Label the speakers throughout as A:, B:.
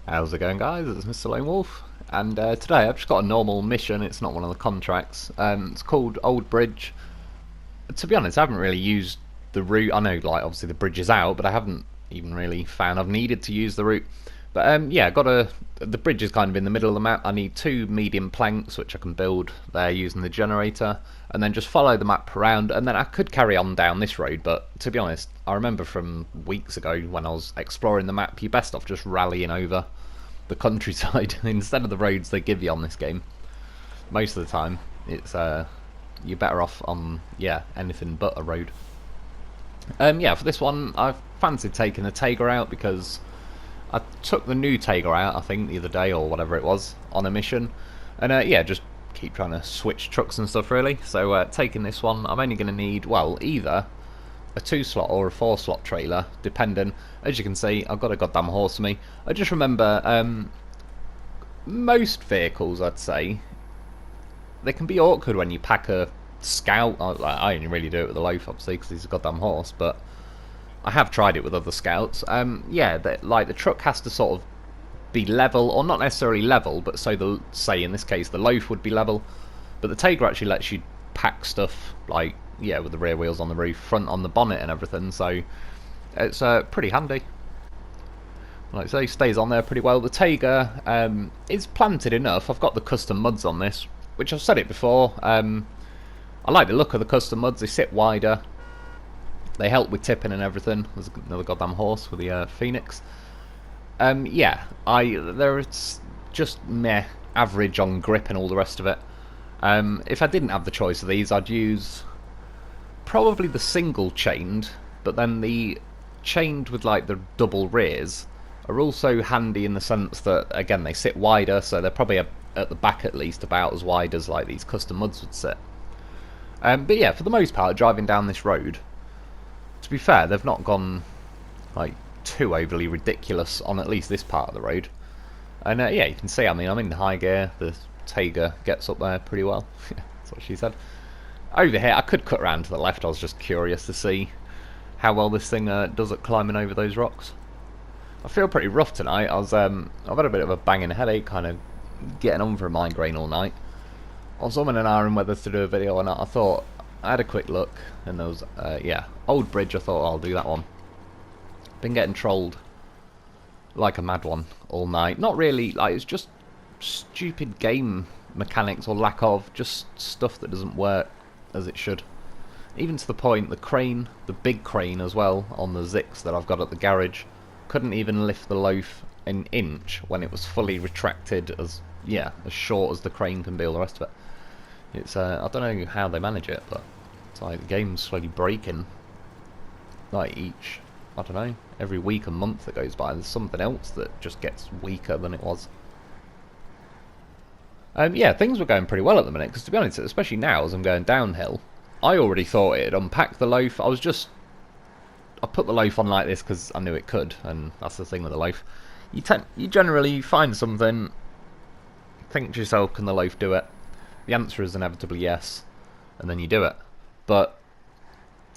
A: How's it going, guys? It's Mr. Lo4f, and today I've just got a normal mission. It's not one of the contracts. It's called Old Bridge. To be honest, I haven't really used the route. I know, like, obviously the bridge is out, but I haven't even really found I've needed to use the route. But yeah, the bridge is kind of in the middle of the map. I need 2 medium planks, which I can build there using the generator, and then just follow the map around. And then I could carry on down this road, but to be honest, I remember from weeks ago when I was exploring the map, you're best off just rallying over the countryside instead of the roads they give you on this game. Most of the time, it's you're better off on anything but a road. Yeah, for this one, I fancied taking the Tayga out because I took the new Tayga out, I think, the other day or whatever it was, on a mission, and yeah, just keep trying to switch trucks and stuff really. So taking this one, I'm only going to need, well, either a 2-slot or a 4-slot trailer, depending. As you can see, I've got a goddamn horse with me. I just remember most vehicles, I'd say, they can be awkward when you pack a scout. I only really do it with the Lo4f, obviously, because he's a goddamn horse, but I have tried it with other scouts. Yeah, like the truck has to sort of be level, or not necessarily level, but so say in this case the Lo4f would be level, but the Tayga actually lets you pack stuff, like, yeah, with the rear wheels on the roof, front on the bonnet and everything, so it's pretty handy. Like I say, stays on there pretty well. The Tayga is planted enough. I've got the custom muds on this, which I've said it before. I like the look of the custom muds. They sit wider. They help with tipping and everything. There's another goddamn horse with the Phoenix. Yeah, they're just meh, average on grip and all the rest of it. If I didn't have the choice of these, I'd use probably the single chained, but then the chained with like the double rears are also handy in the sense that, again, they sit wider, so they're probably at the back at least about as wide as like these custom muds would sit. But yeah, for the most part, driving down this road, to be fair, they've not gone like too overly ridiculous on at least this part of the road. And yeah, you can see, I mean, I'm in high gear. The Tayga gets up there pretty well. That's what she said. Over here, I could cut around to the left. I was just curious to see how well this thing does at climbing over those rocks. I feel pretty rough tonight. I've had a bit of a banging headache, kind of getting on for a migraine all night. I was umming and ahhing whether to do a video or not. I thought, I had a quick look, and there was, yeah, Old Bridge. I thought, I'll do that one. Been getting trolled like a mad one all night. Not really, like, it's just stupid game mechanics or lack of, just stuff that doesn't work as it should. Even to the point, the crane, the big crane as well, on the Zix that I've got at the garage, couldn't even lift the Lo4f an inch when it was fully retracted as, yeah, as short as the crane can be, all the rest of it. It's, I don't know how they manage it, but it's like the game's slowly breaking. Like each, I don't know, every week and month that goes by, there's something else that just gets weaker than it was. Yeah, things were going pretty well at the minute, because to be honest, especially now as I'm going downhill, I already thought it had unpacked the Lo4f. I put the Lo4f on like this because I knew it could, and that's the thing with the Lo4f. You generally find something, think to yourself, can the Lo4f do it? The answer is inevitably yes, and then you do it. But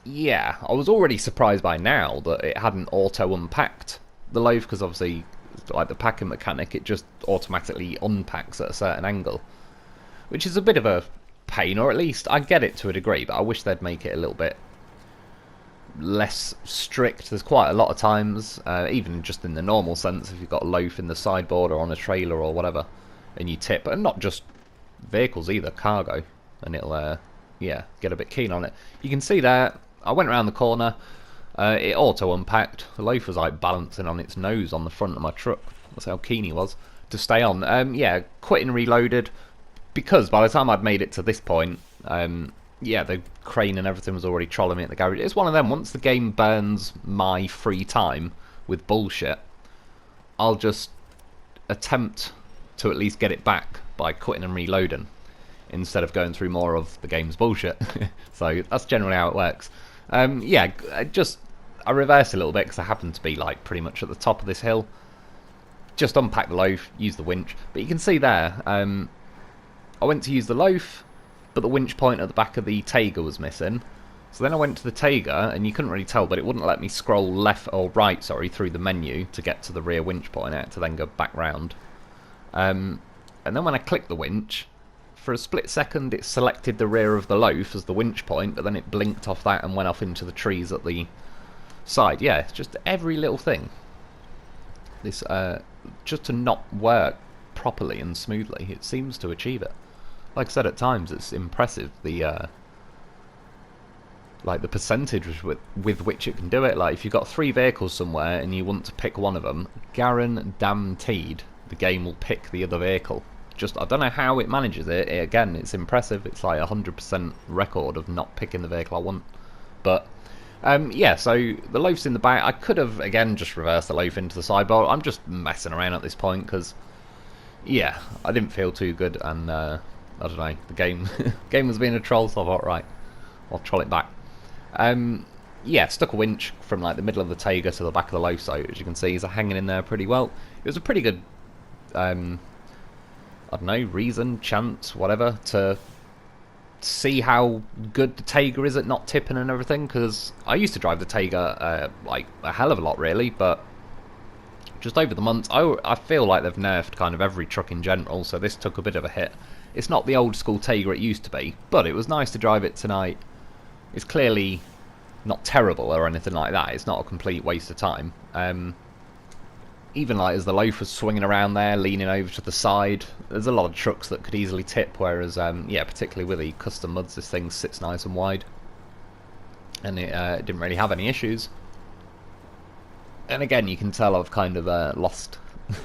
A: yeah, I was already surprised by now that it hadn't auto-unpacked the Lo4f, because obviously, like the packing mechanic, it just automatically unpacks at a certain angle, which is a bit of a pain, or at least I get it to a degree, but I wish they'd make it a little bit less strict. There's quite a lot of times, even just in the normal sense, if you've got a Lo4f in the sideboard or on a trailer or whatever, and you tip, and not just vehicles either, cargo, and it'll yeah, get a bit keen on it. You can see there, I went around the corner, it auto unpacked. The Lo4f was like balancing on its nose on the front of my truck. That's how keen he was to stay on. Yeah, quit and reloaded, because by the time I'd made it to this point, yeah, the crane and everything was already trolling me at the garage. It's one of them, once the game burns my free time with bullshit, I'll just attempt to at least get it back by quitting and reloading, instead of going through more of the game's bullshit. So that's generally how it works. Yeah, I reversed a little bit because I happened to be like pretty much at the top of this hill. Just unpack the Lo4f, use the winch. But you can see there, I went to use the Lo4f, but the winch point at the back of the Tayga was missing. So then I went to the Tayga, and you couldn't really tell, but it wouldn't let me scroll left or right, sorry, through the menu to get to the rear winch point. I had to then go back round. And then when I clicked the winch, for a split second it selected the rear of the loaf as the winch point, but then it blinked off that and went off into the trees at the side. Yeah, it's just every little thing. This just to not work properly and smoothly, it seems to achieve it. Like I said, at times it's impressive the like the percentage with which it can do it. Like if you've got 3 vehicles somewhere and you want to pick one of them, guaranteed the game will pick the other vehicle. Just, I don't know how it manages it. Again, it's impressive. It's like 100% record of not picking the vehicle I want. But yeah, so the loaf's in the back. I could have again just reversed the loaf into the sideboard. I'm just messing around at this point because yeah, I didn't feel too good, and I don't know, the game was being a troll, so I thought, right, I'll troll it back. Yeah, stuck a winch from like the middle of the Tayga to the back of the loaf, so as you can see, it's hanging in there pretty well. It was a pretty good, I don't know, reason, chance, whatever, to see how good the Tayga is at not tipping and everything, because I used to drive the Tayga like a hell of a lot, really, but just over the months, I feel like they've nerfed kind of every truck in general, so this took a bit of a hit. It's not the old school Tayga it used to be, but it was nice to drive it tonight. It's clearly not terrible or anything like that. It's not a complete waste of time. Even like as the loaf was swinging around there, leaning over to the side, there's a lot of trucks that could easily tip, whereas, yeah, particularly with the custom muds, this thing sits nice and wide. And it didn't really have any issues. And again, you can tell I've kind of lost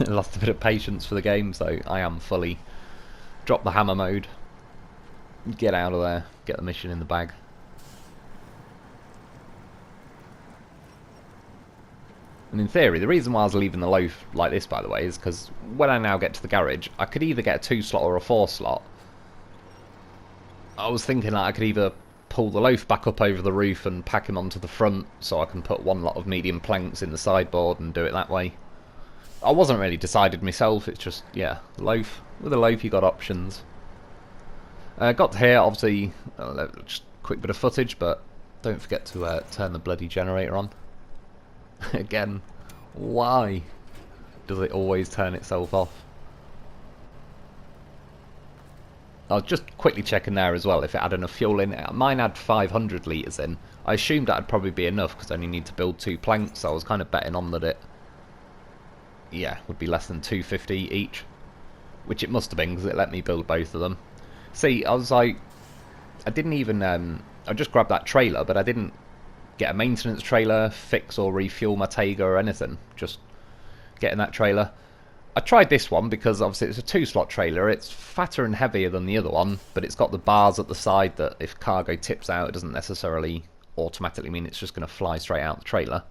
A: lost a bit of patience for the game, so I am fully drop the hammer mode, get out of there, get the mission in the bag. And in theory, the reason why I was leaving the loaf like this, by the way, is because when I now get to the garage, I could either get a 2-slot or a 4-slot. I was thinking that I could either pull the loaf back up over the roof and pack him onto the front, so I can put one lot of medium planks in the sideboard and do it that way. I wasn't really decided myself, it's just, yeah, loaf. With a loaf you got options. Got to here, obviously, just a quick bit of footage, but don't forget to turn the bloody generator on. Again, why does it always turn itself off? I was just quickly checking there as well if it had enough fuel in it. Mine had 500 litres in. I assumed that'd probably be enough because I only need to build 2 planks, so I was kind of betting on that it, yeah, would be less than 250 each, which it must have been because it let me build both of them. See, I was like, I didn't even, I just grabbed that trailer, but I didn't get a maintenance trailer, fix or refuel my Tayga or anything, just getting that trailer. I tried this one because obviously it's a 2-slot trailer, it's fatter and heavier than the other one, but it's got the bars at the side that if cargo tips out, it doesn't necessarily automatically mean it's just going to fly straight out the trailer.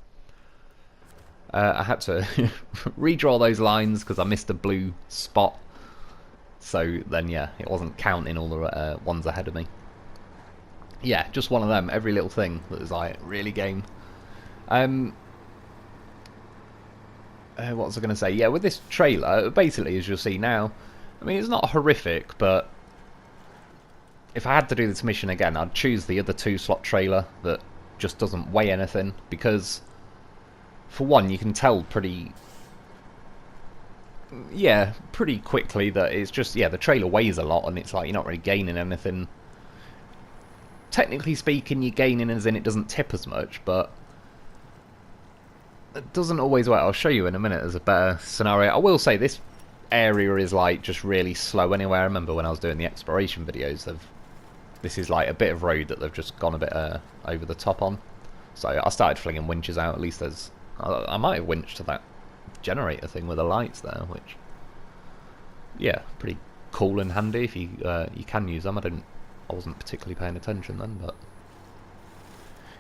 A: I had to redraw those lines because I missed a blue spot, so then yeah, it wasn't counting all the ones ahead of me. Yeah, just one of them, every little thing that was like really game. What was I going to say? Yeah, with this trailer, basically, as you'll see now, I mean, it's not horrific, but if I had to do this mission again, I'd choose the other 2-slot trailer that just doesn't weigh anything, because for one, you can tell pretty quickly that it's just, yeah, the trailer weighs a lot, and it's like you're not really gaining anything. Technically speaking, you're gaining as in it doesn't tip as much, but it doesn't always work. I'll show you in a minute as a better scenario. I will say this area is like just really slow anyway. I remember when I was doing the exploration videos, this is like a bit of road that they've just gone a bit over the top on. So I started flinging winches out. At least there's, I might have winched to that generator thing with the lights there, which, yeah, pretty cool and handy if you you can use them. I wasn't particularly paying attention then, but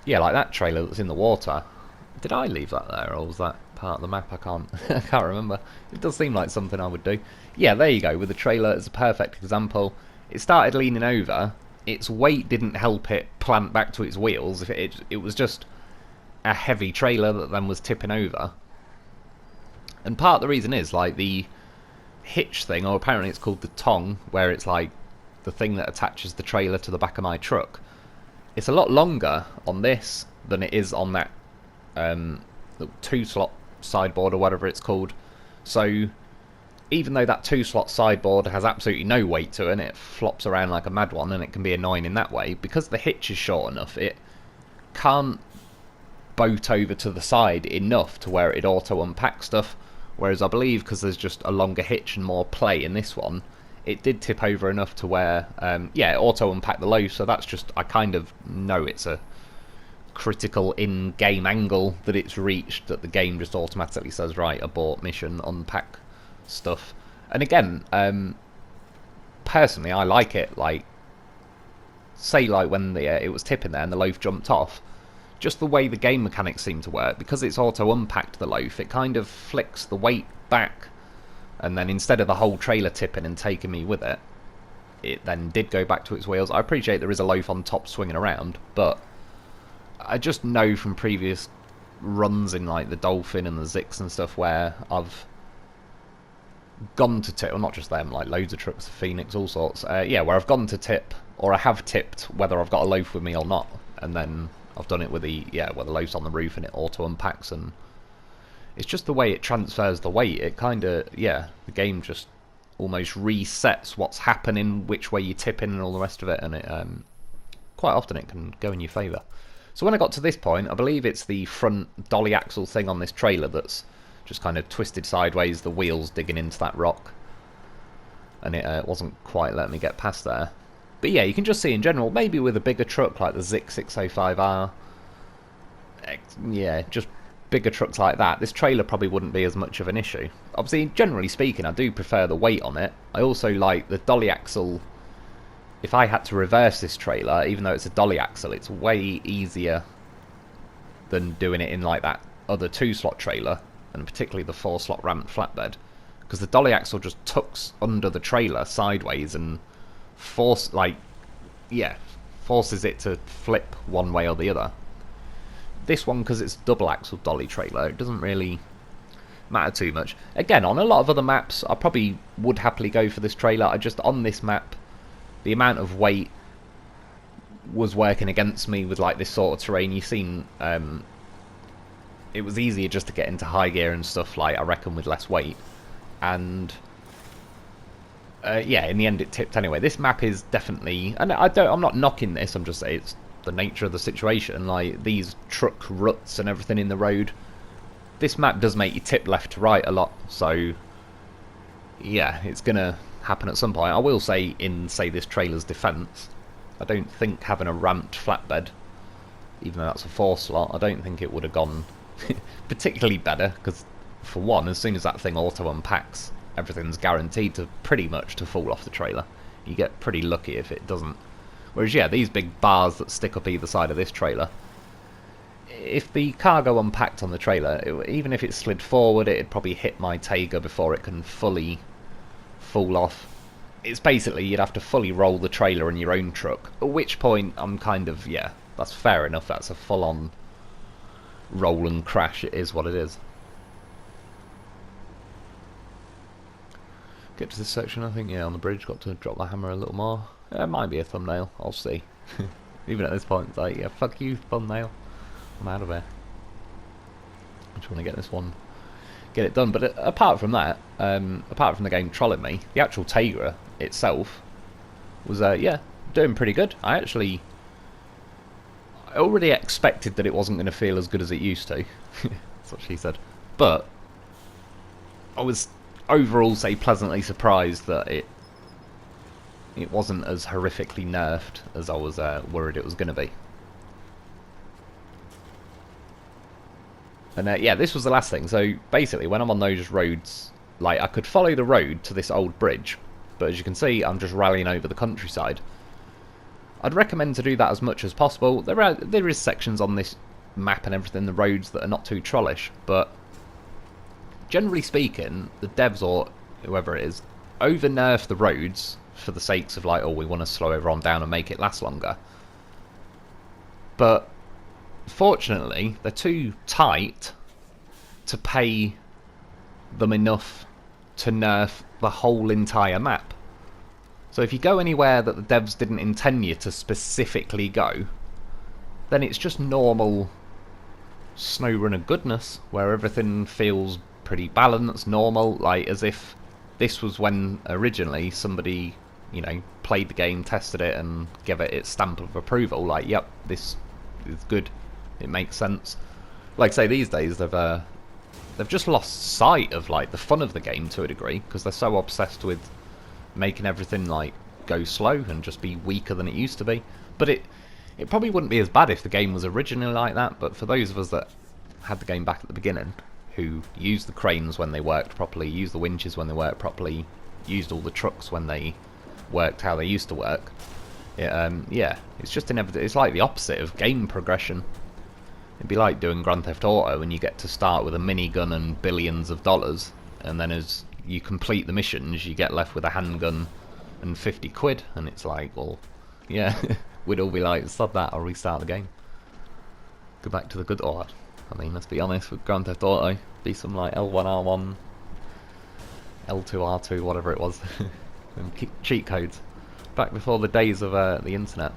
A: yeah, like that trailer that's in the water. Did I leave that there, or was that part of the map? I can't remember. It does seem like something I would do. Yeah, there you go. With the trailer as a perfect example, it started leaning over. Its weight didn't help it plant back to its wheels. It was just a heavy trailer that then was tipping over. And part of the reason is like the hitch thing, or apparently it's called the tong, where it's like the thing that attaches the trailer to the back of my truck. it's a lot longer on this than it is on that two slot sideboard or whatever it's called. So even though that two slot sideboard has absolutely no weight to it and it flops around like a mad one and it can be annoying in that way, because the hitch is short enough, it can't boat over to the side enough to where it auto unpack stuff. Whereas I believe, because there's just a longer hitch and more play in this one, it did tip over enough to where yeah, it auto unpack the loaf. So that's just, I kind of know it's a critical in-game angle that it's reached, that the game just automatically says, right, abort mission, unpack stuff. And again, personally I like it. Like, say like when it was tipping there and the loaf jumped off, just the way the game mechanics seem to work, because it's auto unpacked the loaf, it kind of flicks the weight back, and then instead of the whole trailer tipping and taking me with it, it then did go back to its wheels. I appreciate there is a loaf on top swinging around, but I just know from previous runs in like the Dolphin and the Zix and stuff where I've gone to tip, well, not just them, like loads of trucks, Phoenix, all sorts, yeah, where I've gone to tip, or I have tipped whether I've got a loaf with me or not, and then I've done it with the, yeah, where the loaf's on the roof and it auto unpacks, and it's just the way it transfers the weight. It kind of, yeah, the game just almost resets what's happening, which way you tip in and all the rest of it, and it quite often it can go in your favour. So when I got to this point, I believe it's the front dolly axle thing on this trailer that's just kind of twisted sideways, the wheels digging into that rock, and it wasn't quite letting me get past there. But yeah, you can just see in general, maybe with a bigger truck like the Zix 605R, yeah, just bigger trucks like that, this trailer probably wouldn't be as much of an issue. Obviously, generally speaking, I do prefer the weight on it. I also like the dolly axle. If I had to reverse this trailer, even though it's a dolly axle, it's way easier than doing it in like that other 2-slot trailer, and particularly the 4-slot ramped flatbed, because the dolly axle just tucks under the trailer sideways and forces it to flip one way or the other. This one, because it's a double axle dolly trailer, it doesn't really matter too much. Again, on a lot of other maps, I probably would happily go for this trailer. I just, on this map, the amount of weight was working against me with like this sort of terrain. You've seen, it was easier just to get into high gear and stuff, like, I reckon, with less weight. And yeah, in the end it tipped anyway. This map is definitely, and I'm not knocking this, I'm just saying it's the nature of the situation. Like, these truck ruts and everything in the road, this map does make you tip left to right a lot, so yeah, it's gonna happen at some point. I will say, in say this trailer's defence, I don't think having a ramped flatbed, even though that's a 4-slot, I don't think it would have gone particularly better, because for one, as soon as that thing auto unpacks, everything's guaranteed to pretty much to fall off the trailer. You get pretty lucky if it doesn't. Whereas yeah, these big bars that stick up either side of this trailer, if the cargo unpacked on the trailer, even if it slid forward, it'd probably hit my Tayga before it can fully fall off. It's basically, you'd have to fully roll the trailer in your own truck, at which point I'm kind of, yeah, that's fair enough, that's a full-on roll and crash, it is what it is. Get to this section, I think, yeah, on the bridge, got to drop the hammer a little more. It might be a thumbnail, I'll see. Even at this point, it's like, yeah, fuck you, thumbnail. I'm out of here. I just want to get this one, get it done. But apart from that, apart from the game trolling me, the actual Tayga itself was, yeah, doing pretty good. I already expected that it wasn't going to feel as good as it used to. That's what she said. But I was overall, say, pleasantly surprised that it wasn't as horrifically nerfed as I was worried it was going to be. And yeah, this was the last thing. So basically, when I'm on those roads, like, I could follow the road to this old bridge, but as you can see, I'm just rallying over the countryside. I'd recommend to do that as much as possible. There is sections on this map and everything, the roads, that are not too trollish, but generally speaking, the devs, or whoever it is, over-nerf the roads for the sakes of, like, oh, we want to slow everyone down and make it last longer. But fortunately, they're too tight to pay them enough to nerf the whole entire map. So if you go anywhere that the devs didn't intend you to specifically go, then it's just normal SnowRunner goodness, where everything feels pretty balanced, normal, like as if this was when originally somebody, you know, played the game, tested it, and gave it its stamp of approval. Like, yep, this is good. It makes sense. Like I say, these days they've just lost sight of like the fun of the game to a degree because they're so obsessed with making everything like go slow and just be weaker than it used to be. But it probably wouldn't be as bad if the game was originally like that. But for those of us that had the game back at the beginning, who used the cranes when they worked properly, used the winches when they worked properly, used all the trucks when they worked how they used to work, yeah, it's just inevitable. It's like the opposite of game progression. It'd be like doing Grand Theft Auto and you get to start with a minigun and billions of dollars, and then as you complete the missions you get left with a handgun and 50 quid, and it's like, well, yeah, we'd all be like, sod that, I'll restart the game. Go back to the good old. I mean, let's be honest, with Grand Theft Auto, be some like L1R1, L2R2, whatever it was, and cheat codes. Back before the days of the internet.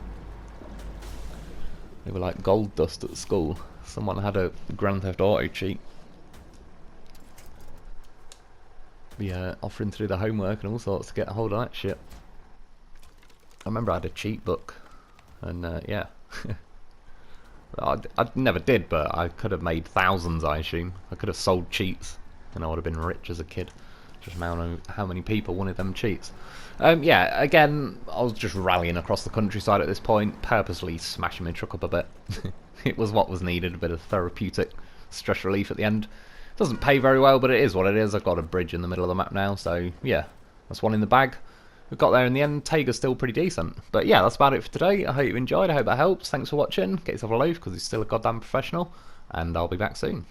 A: They were like gold dust at school. Someone had a Grand Theft Auto cheat. Be offering to do the homework and all sorts to get a hold of that shit. I remember I had a cheat book, and yeah. I never did, but I could have made thousands, I assume. I could have sold cheats, and I would have been rich as a kid. Just how many people wanted them cheats. Yeah, again, I was just rallying across the countryside at this point, purposely smashing my truck up a bit. It was what was needed, a bit of therapeutic stress relief at the end. Doesn't pay very well, but it is what it is. I've got a bridge in the middle of the map now, so yeah, that's one in the bag. We got there in the end. Tayga's still pretty decent. But yeah, that's about it for today. I hope you enjoyed. I hope that helps. Thanks for watching. Get yourself a loaf because he's still a goddamn professional. And I'll be back soon.